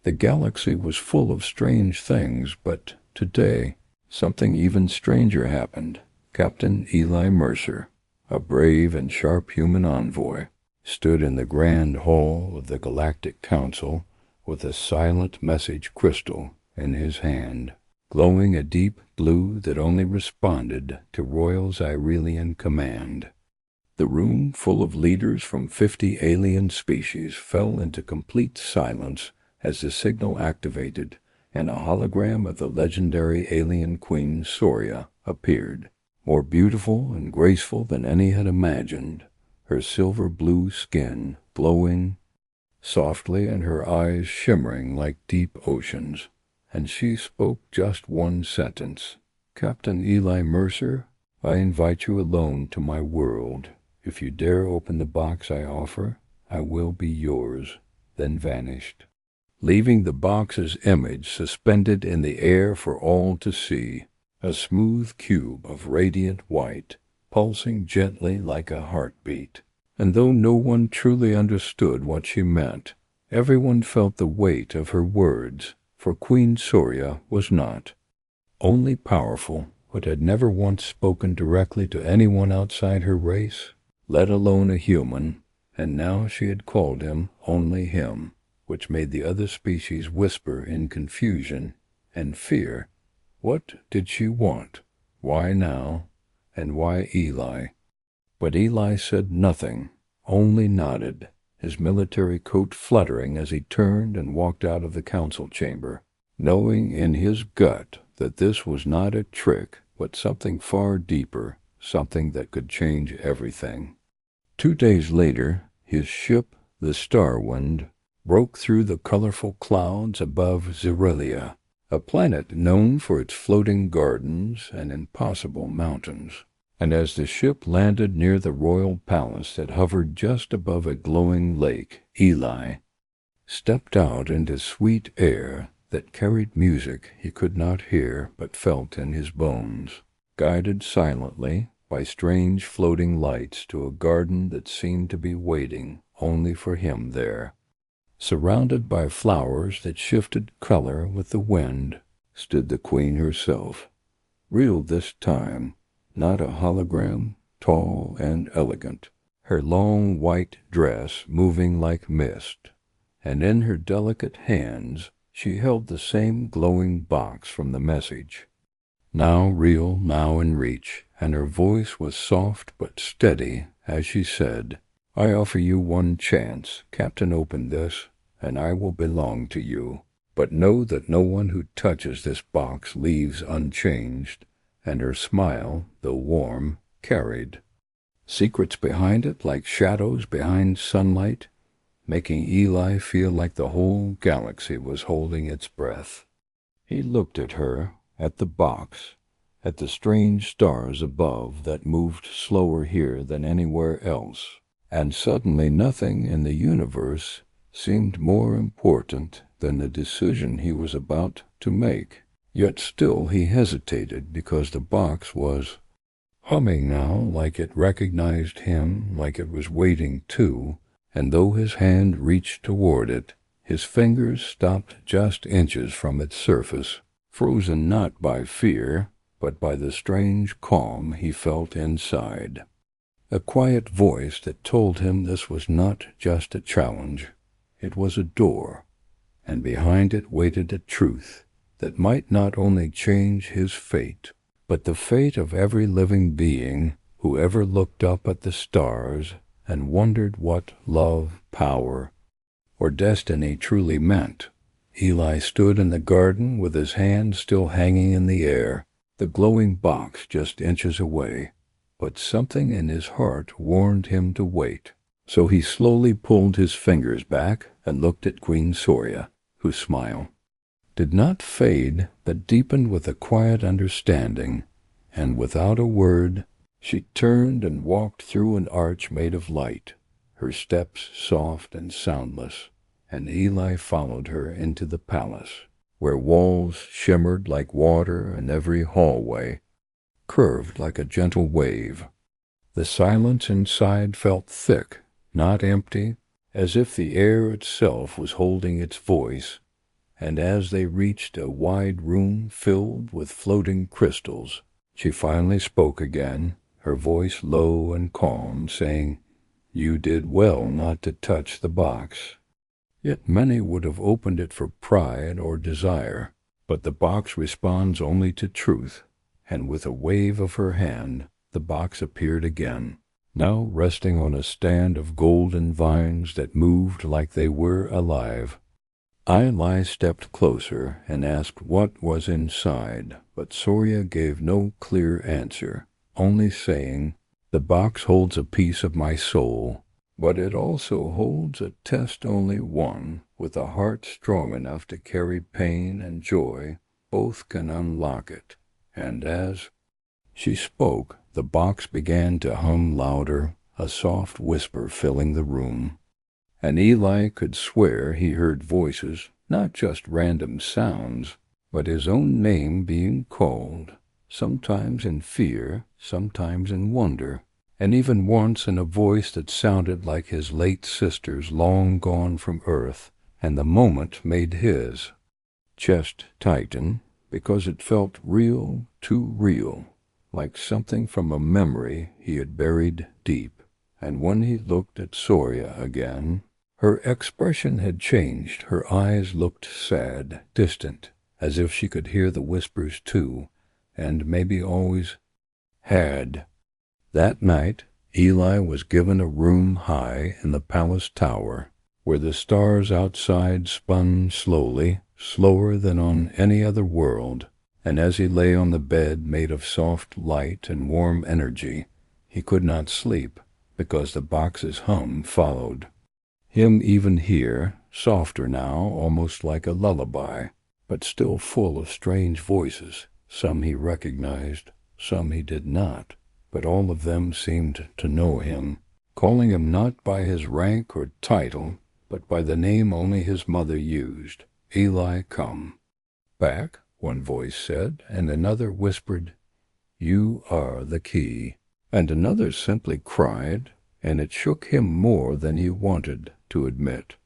The galaxy was full of strange things, but today something even stranger happened. Captain Eli Mercer, a brave and sharp human envoy, stood in the grand hall of the Galactic Council with a silent message crystal in his hand, glowing a deep blue that only responded to Royal Xyrelian command. The room, full of leaders from 50 alien species, fell into complete silence as the signal activated, and a hologram of the legendary alien queen Soria appeared, more beautiful and graceful than any had imagined, her silver-blue skin glowing softly and her eyes shimmering like deep oceans. And she spoke just one sentence. "Captain Eli Mercer, I invite you alone to my world. If you dare open the box I offer, I will be yours," then vanished, leaving the box's image suspended in the air for all to see, a smooth cube of radiant white, pulsing gently like a heartbeat. And though no one truly understood what she meant, everyone felt the weight of her words, for Queen Soria was not only powerful, but had never once spoken directly to anyone outside her race, let alone a human, and now she had called him only him, which made the other species whisper in confusion and fear. What did she want? Why now? And why Eli? But Eli said nothing, only nodded, his military coat fluttering as he turned and walked out of the council chamber, knowing in his gut that this was not a trick, but something far deeper, something that could change everything. 2 days later, his ship, the Starwind, broke through the colorful clouds above Xyrelia, a planet known for its floating gardens and impossible mountains. And as the ship landed near the royal palace that hovered just above a glowing lake, Eli stepped out into sweet air that carried music he could not hear but felt in his bones, guided silently by strange floating lights to a garden that seemed to be waiting only for him there. Surrounded by flowers that shifted color with the wind, stood the queen herself, real this time, not a hologram, tall and elegant, her long white dress moving like mist, and in her delicate hands she held the same glowing box from the message, now real, now in reach, and her voice was soft but steady as she said, "I offer you one chance. Captain, open this, and I will belong to you. But know that no one who touches this box leaves unchanged," and her smile, though warm, carried secrets behind it like shadows behind sunlight, making Eli feel like the whole galaxy was holding its breath. He looked at her, at the box, at the strange stars above that moved slower here than anywhere else, and suddenly nothing in the universe seemed more important than the decision he was about to make. Yet still he hesitated because the box was humming now like it recognized him, like it was waiting too, and though his hand reached toward it, his fingers stopped just inches from its surface, frozen not by fear, but by the strange calm he felt inside. A quiet voice that told him this was not just a challenge, it was a door, and behind it waited a truth that might not only change his fate, but the fate of every living being who ever looked up at the stars and wondered what love, power, or destiny truly meant. Eli stood in the garden with his hand still hanging in the air, the glowing box just inches away, but something in his heart warned him to wait. So he slowly pulled his fingers back and looked at Queen Soria, whose smile did not fade, but deepened with a quiet understanding, and without a word, she turned and walked through an arch made of light, her steps soft and soundless, and Eli followed her into the palace, where walls shimmered like water and every hallway curved like a gentle wave. The silence inside felt thick, not empty, as if the air itself was holding its voice, and as they reached a wide room filled with floating crystals, she finally spoke again, her voice low and calm, saying, "You did well not to touch the box." Yet many would have opened it for pride or desire, but the box responds only to truth, and with a wave of her hand, the box appeared again, now resting on a stand of golden vines that moved like they were alive. Eli stepped closer and asked what was inside, but Surya gave no clear answer, only saying, "The box holds a piece of my soul, but it also holds a test only one, with a heart strong enough to carry pain and joy, both can unlock it." And as she spoke, the box began to hum louder, a soft whisper filling the room. And Eli could swear he heard voices, not just random sounds, but his own name being called, sometimes in fear, sometimes in wonder, and even once in a voice that sounded like his late sister's long gone from earth, and the moment made his chest tighten, because it felt real, too real, like something from a memory he had buried deep. And when he looked at Surya again, her expression had changed. Her eyes looked sad, distant, as if she could hear the whispers too, and maybe always had. That night, Eli was given a room high in the palace tower, where the stars outside spun slowly, slower than on any other world, and as he lay on the bed made of soft light and warm energy, he could not sleep, because the box's hum followed him even here, softer now, almost like a lullaby, but still full of strange voices. Some he recognized, some he did not, but all of them seemed to know him, calling him not by his rank or title, but by the name only his mother used. "Eli, come." "Back," one voice said, and another whispered, "You are the key." And another simply cried, and it shook him more than he wanted to admit.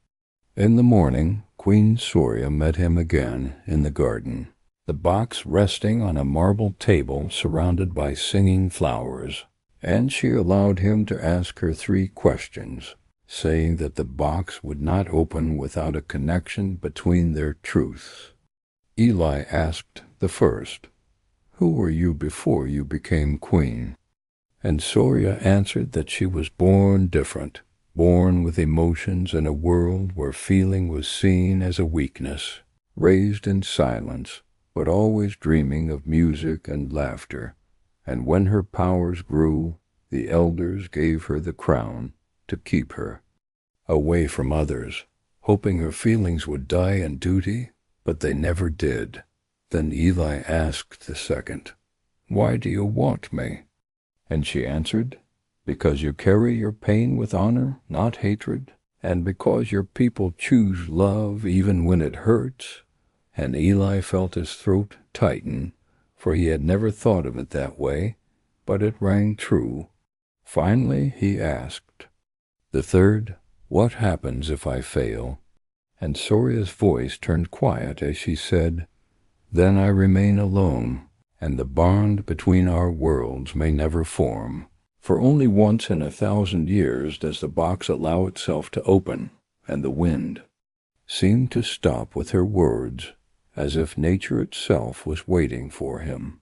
In the morning, Queen Surya met him again in the garden, the box resting on a marble table surrounded by singing flowers, and she allowed him to ask her 3 questions, saying that the box would not open without a connection between their truths. Eli asked the first, "Who were you before you became queen?" And Surya answered that she was born different, born with emotions in a world where feeling was seen as a weakness, raised in silence, but always dreaming of music and laughter, and when her powers grew, the elders gave her the crown to keep her away from others, hoping her feelings would die in duty, but they never did. Then Eli asked the second, "Why do you want me?" And she answered, "Because you carry your pain with honor, not hatred, and because your people choose love even when it hurts." And Eli felt his throat tighten, for he had never thought of it that way, but it rang true. Finally he asked, the third, "What happens if I fail?" And Surya's voice turned quiet as she said, "Then I remain alone, and the bond between our worlds may never form. For only once in 1,000 years does the box allow itself to open, and the wind seemed to stop with her words, as if nature itself was waiting for him.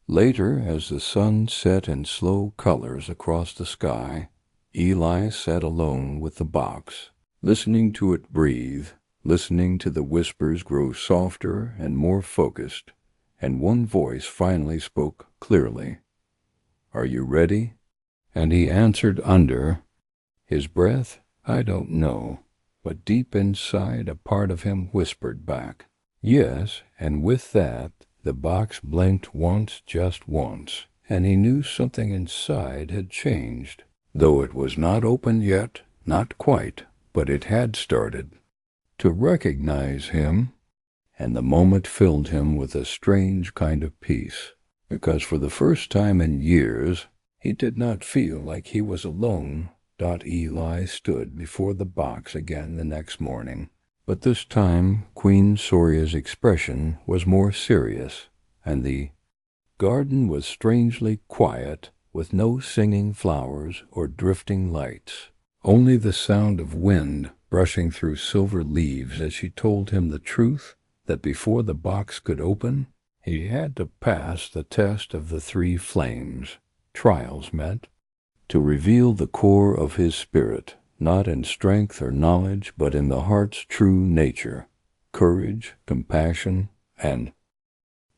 Later, as the sun set in slow colors across the sky, Eli sat alone with the box, listening to it breathe, listening to the whispers grow softer and more focused, and one voice finally spoke clearly, "Are you ready?" And he answered under his breath, "I don't know," but deep inside a part of him whispered back, "Yes," and with that the box blinked once, just once, and he knew something inside had changed, though it was not open yet, not quite, but it had started to recognize him, and the moment filled him with a strange kind of peace, because for the first time in years he did not feel like he was alone. Eli stood before the box again the next morning, But this time Queen Soria's expression was more serious, and the garden was strangely quiet, with no singing flowers or drifting lights. Only the sound of wind brushing through silver leaves as she told him the truth that before the box could open, he had to pass the test of the 3 flames. Trials meant to reveal the core of his spirit, not in strength or knowledge, but in the heart's true nature, courage, compassion, and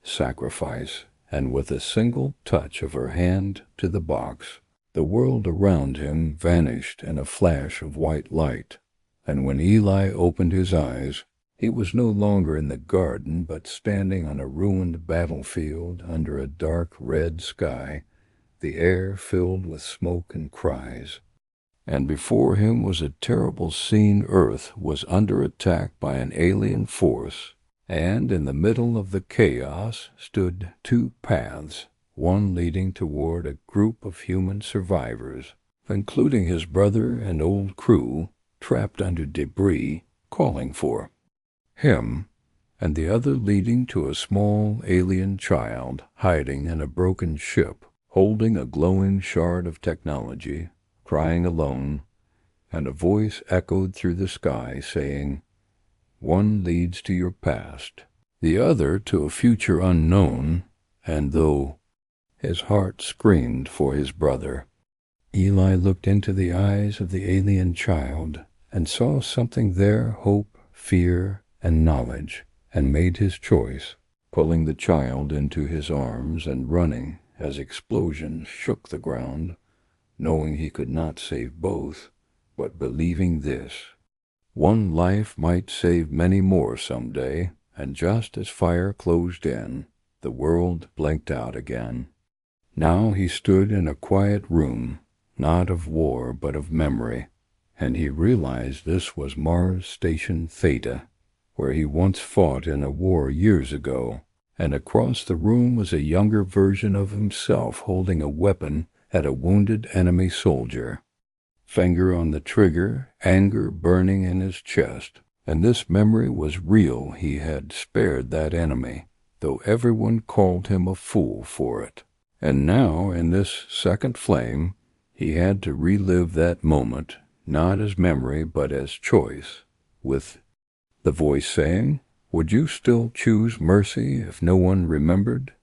sacrifice. And with a single touch of her hand to the box, the world around him vanished in a flash of white light. And when Eli opened his eyes, he was no longer in the garden, but standing on a ruined battlefield under a dark red sky, the air filled with smoke and cries. And before him was a terrible scene. Earth was under attack by an alien force, and in the middle of the chaos stood 2 paths, one leading toward a group of human survivors, including his brother and old crew, trapped under debris, calling for him, and the other leading to a small alien child hiding in a broken ship, holding a glowing shard of technology, crying alone, and a voice echoed through the sky saying, "One leads to your past, the other to a future unknown," and though his heart screamed for his brother, Eli looked into the eyes of the alien child and saw something there, hope, fear, and knowledge, and made his choice, pulling the child into his arms and running as explosions shook the ground, knowing he could not save both, but believing this: one life might save many more some day. And just as fire closed in, the world blinked out again. Now he stood in a quiet room, not of war but of memory, and he realized this was Mars Station Theta, where he once fought in a war years ago, and across the room was a younger version of himself holding a weapon at a wounded enemy soldier. Finger on the trigger, anger burning in his chest, and this memory was real. He had spared that enemy, though everyone called him a fool for it. And now, in this second flame, he had to relive that moment, not as memory but as choice, with the voice saying, "Would you still choose mercy if no one remembered?"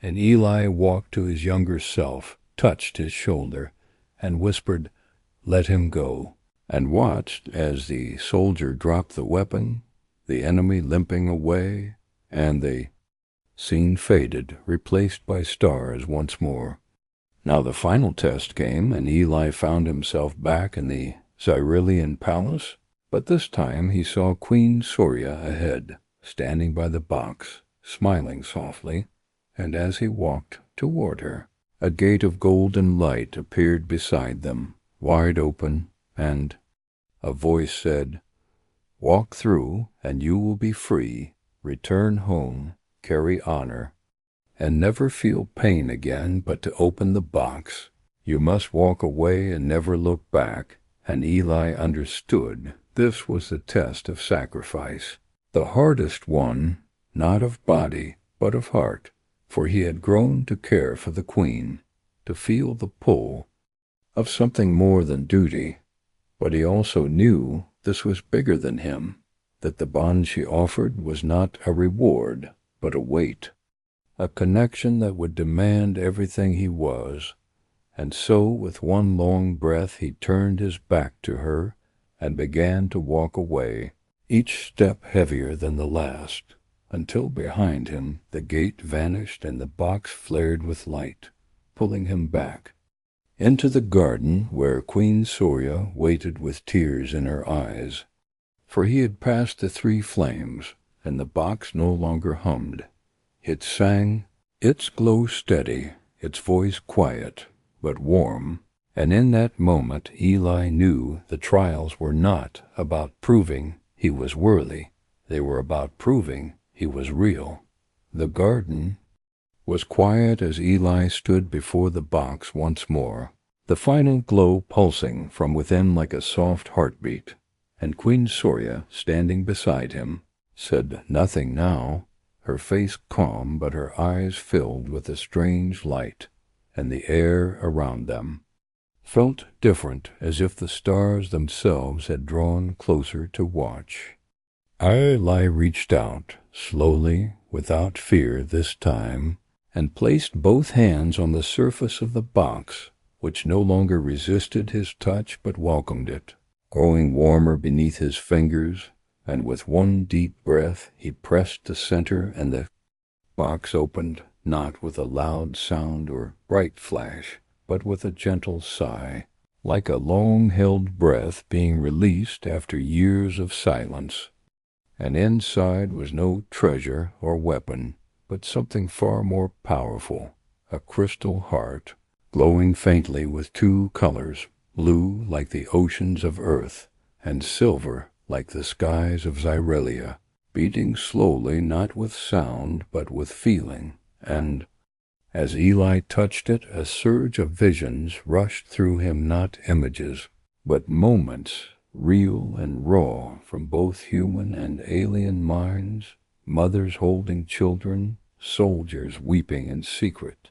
And Eli walked to his younger self, touched his shoulder, and whispered, "Let him go," and watched as the soldier dropped the weapon, the enemy limping away, and the scene faded, replaced by stars once more. Now the final test came, and Eli found himself back in the Cyrilian palace, but this time he saw Queen Soria ahead, standing by the box, smiling softly, and as he walked toward her, a gate of golden light appeared beside them, wide open, and a voice said, "Walk through, and you will be free. Return home, carry honor, and never feel pain again. But to open the box, you must walk away and never look back." And Eli understood this was the test of sacrifice, the hardest one, not of body, but of heart, for he had grown to care for the queen, to feel the pull of something more than duty. But he also knew this was bigger than him, that the bond she offered was not a reward, but a weight, a connection that would demand everything he was. And so, with one long breath, he turned his back to her and began to walk away, each step heavier than the last, until behind him the gate vanished and the box flared with light, pulling him back into the garden where Queen Soria waited with tears in her eyes. For he had passed the 3 flames, and the box no longer hummed. It sang, its glow steady, its voice quiet, but warm, and in that moment Eli knew the trials were not about proving he was worthy. They were about proving he was real. The garden was quiet as Eli stood before the box once more, the final glow pulsing from within like a soft heartbeat, and Queen Soria, standing beside him, said nothing now, her face calm but her eyes filled with a strange light, and the air around them felt different, as if the stars themselves had drawn closer to watch. Eli reached out, slowly, without fear this time, and placed both hands on the surface of the box, which no longer resisted his touch but welcomed it, growing warmer beneath his fingers, and with one deep breath he pressed the center, and the box opened, not with a loud sound or bright flash, but with a gentle sigh, like a long-held breath being released after years of silence. And inside was no treasure or weapon, but something far more powerful, a crystal heart, glowing faintly with two colors, blue like the oceans of earth, and silver like the skies of Xyrelia, beating slowly, not with sound but with feeling, and as Eli touched it, a surge of visions rushed through him, not images, but moments, real and raw, from both human and alien minds, mothers holding children, soldiers weeping in secret,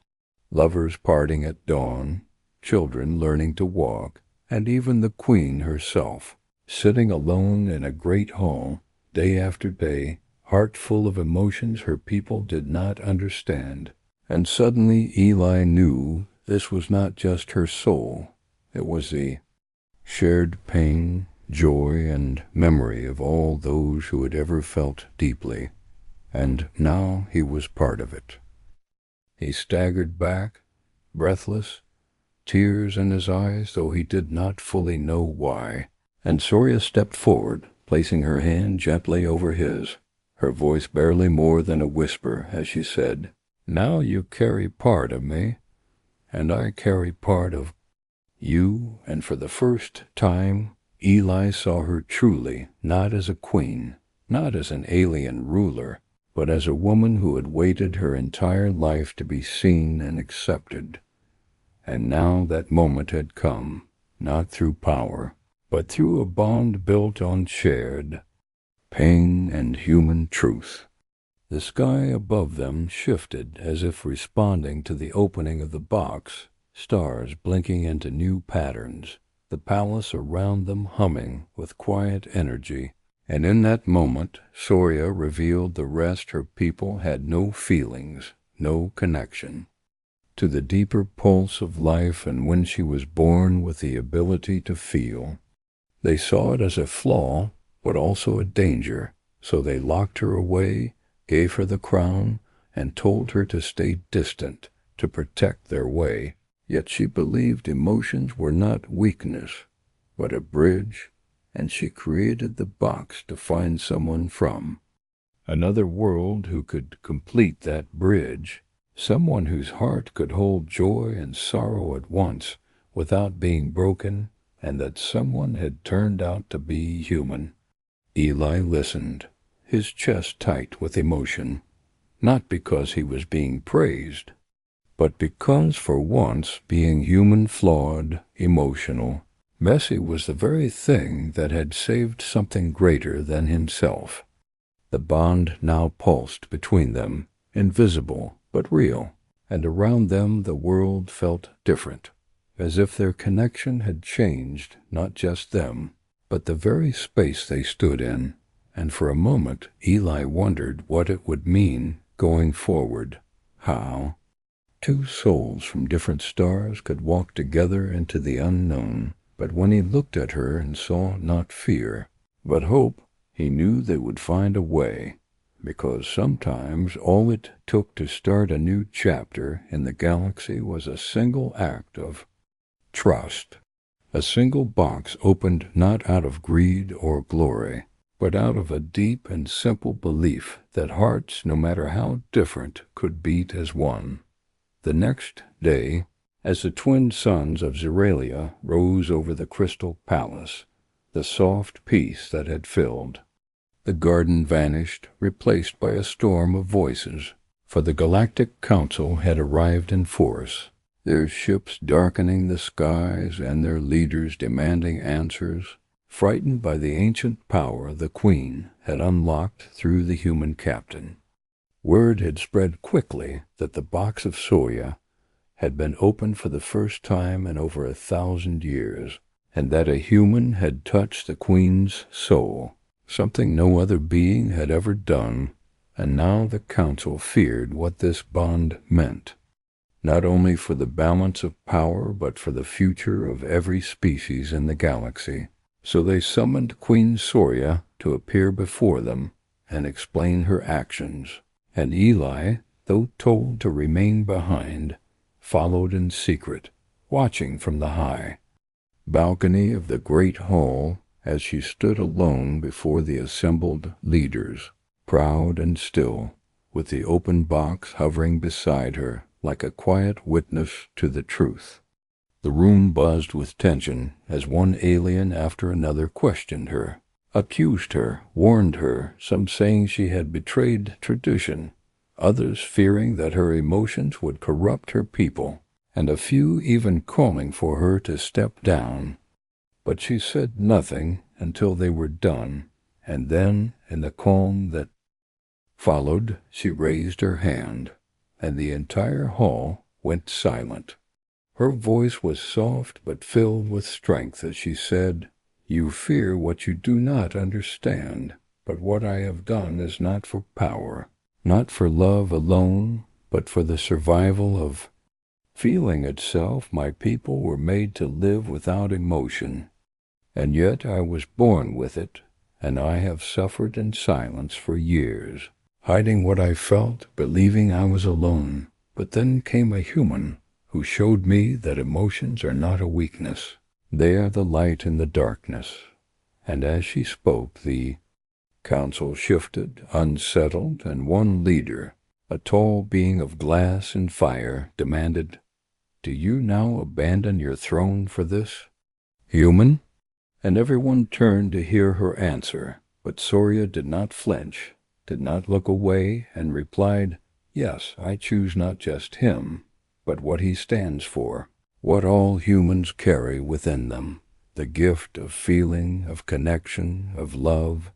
lovers parting at dawn, children learning to walk, and even the queen herself, sitting alone in a great hall, day after day, heart full of emotions her people did not understand. And suddenly Eli knew this was not just her soul, it was the shared pain, joy, and memory of all those who had ever felt deeply, and now he was part of it. He staggered back, breathless, tears in his eyes, though he did not fully know why, and Soria stepped forward, placing her hand gently over his, her voice barely more than a whisper as she said, "Now you carry part of me, and I carry part of you." And for the first time Eli saw her truly, not as a queen, not as an alien ruler, but as a woman who had waited her entire life to be seen and accepted. And now that moment had come, not through power, but through a bond built on shared pain and human truth. The sky above them shifted as if responding to the opening of the box, stars blinking into new patterns, the palace around them humming with quiet energy, and in that moment Soria revealed the rest her people had no feelings, no connection to the deeper pulse of life, and when she was born with the ability to feel, they saw it as a flaw, but also a danger, so they locked her away, gave her the crown, and told her to stay distant, to protect their way. Yet she believed emotions were not weakness, but a bridge, and she created the box to find someone from another world who could complete that bridge, someone whose heart could hold joy and sorrow at once without being broken, and that someone had turned out to be human. Eli listened, his chest tight with emotion, not because he was being praised, but because for once, being human, flawed, emotional, messy, was the very thing that had saved something greater than himself. The bond now pulsed between them, invisible but real, and around them the world felt different, as if their connection had changed not just them, but the very space they stood in. And for a moment Eli wondered what it would mean going forward, how two souls from different stars could walk together into the unknown. But when he looked at her and saw not fear, but hope, he knew they would find a way, because sometimes all it took to start a new chapter in the galaxy was a single act of trust, a single box opened not out of greed or glory, but out of a deep and simple belief that hearts, no matter how different, could beat as one. The next day, as the twin suns of Xyrelia rose over the crystal palace, the soft peace that had filled the garden vanished, replaced by a storm of voices, for the Galactic Council had arrived in force, their ships darkening the skies and their leaders demanding answers, frightened by the ancient power the Queen had unlocked through the human captain. Word had spread quickly that the box of Soya had been opened for the first time in over 1,000 years, and that a human had touched the Queen's soul, something no other being had ever done, and now the council feared what this bond meant, not only for the balance of power but for the future of every species in the galaxy. So they summoned Queen Soria to appear before them and explain her actions, and Eli, though told to remain behind, followed in secret, watching from the high balcony of the great hall as she stood alone before the assembled leaders, proud and still, with the open box hovering beside her like a quiet witness to the truth. The room buzzed with tension as one alien after another questioned her, accused her, warned her, some saying she had betrayed tradition, others fearing that her emotions would corrupt her people, and a few even calling for her to step down. But she said nothing until they were done, and then, in the calm that followed, she raised her hand, and the entire hall went silent. Her voice was soft but filled with strength as she said, "You fear what you do not understand, but what I have done is not for power, not for love alone, but for the survival of feeling itself. My people were made to live without emotion, and yet I was born with it, and I have suffered in silence for years, hiding what I felt, believing I was alone. But then came a human who showed me that emotions are not a weakness. They are the light in the darkness." And as she spoke, the council shifted, unsettled, and one leader, a tall being of glass and fire, demanded, "Do you now abandon your throne for this, human?" And everyone turned to hear her answer, but Soria did not flinch, did not look away, and replied, "Yes, I choose not just him, but what he stands for, what all humans carry within them, the gift of feeling, of connection, of love,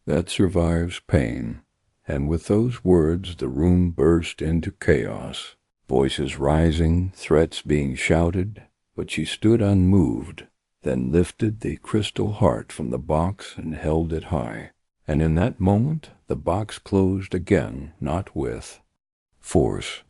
that survives pain." And with those words the room burst into chaos, voices rising, threats being shouted, but she stood unmoved, then lifted the crystal heart from the box and held it high. And in that moment the box closed again, not with force,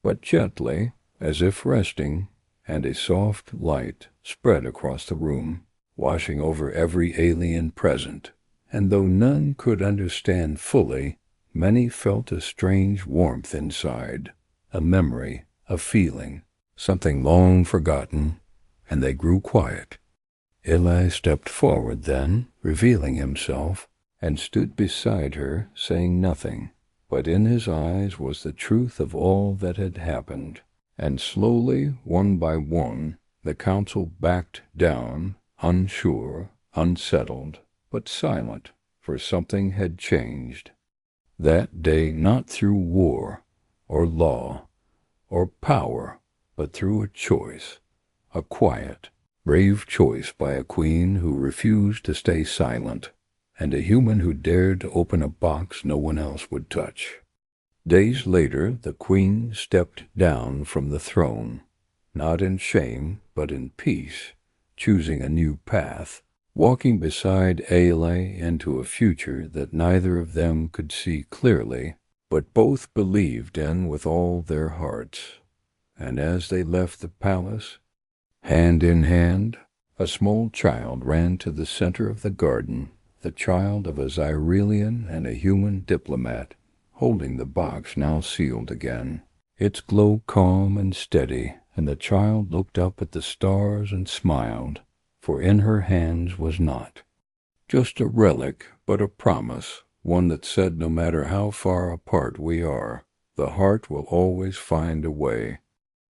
but gently, as if resting, and a soft light spread across the room, washing over every alien present. And though none could understand fully, many felt a strange warmth inside, a memory, a feeling, something long forgotten, and they grew quiet. Eli stepped forward then, revealing himself, and stood beside her, saying nothing, but in his eyes was the truth of all that had happened. And slowly, one by one, the council backed down, unsure, unsettled, but silent, for something had changed. That day, not through war, or law, or power, but through a choice, a quiet, brave choice by a queen who refused to stay silent, and a human who dared to open a box no one else would touch. Days later, the queen stepped down from the throne, not in shame, but in peace, choosing a new path, walking beside Aele into a future that neither of them could see clearly, but both believed in with all their hearts. And as they left the palace, hand in hand, a small child ran to the center of the garden, the child of a Xyrelian and a human diplomat, holding the box now sealed again, its glow calm and steady, and the child looked up at the stars and smiled, for in her hands was not just a relic, but a promise, one that said no matter how far apart we are, the heart will always find a way,